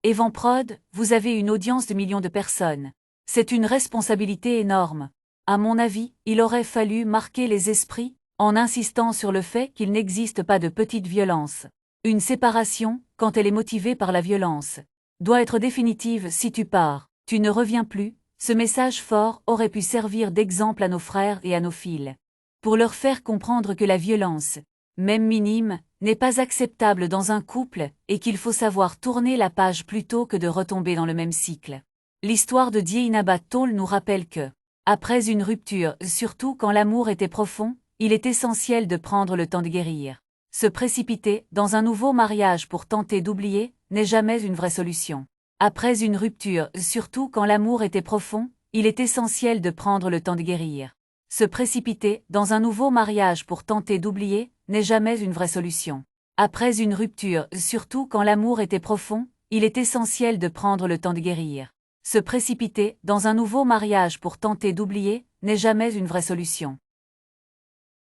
Evanprod, vous avez une audience de millions de personnes. C'est une responsabilité énorme. À mon avis, il aurait fallu marquer les esprits, en insistant sur le fait qu'il n'existe pas de petite violence. Une séparation, quand elle est motivée par la violence, doit être définitive. Si tu pars, tu ne reviens plus. Ce message fort aurait pu servir d'exemple à nos frères et à nos filles, pour leur faire comprendre que la violence, même minime, n'est pas acceptable dans un couple, et qu'il faut savoir tourner la page plutôt que de retomber dans le même cycle. L'histoire de Dieynaba Tol nous rappelle que, après une rupture, surtout quand l'amour était profond, il est essentiel de prendre le temps de guérir. Se précipiter dans un nouveau mariage pour tenter d'oublier n'est jamais une vraie solution. Après une rupture, surtout quand l'amour était profond, il est essentiel de prendre le temps de guérir. Se précipiter dans un nouveau mariage pour tenter d'oublier n'est jamais une vraie solution. Après une rupture, surtout quand l'amour était profond, il est essentiel de prendre le temps de guérir. Se précipiter dans un nouveau mariage pour tenter d'oublier n'est jamais une vraie solution.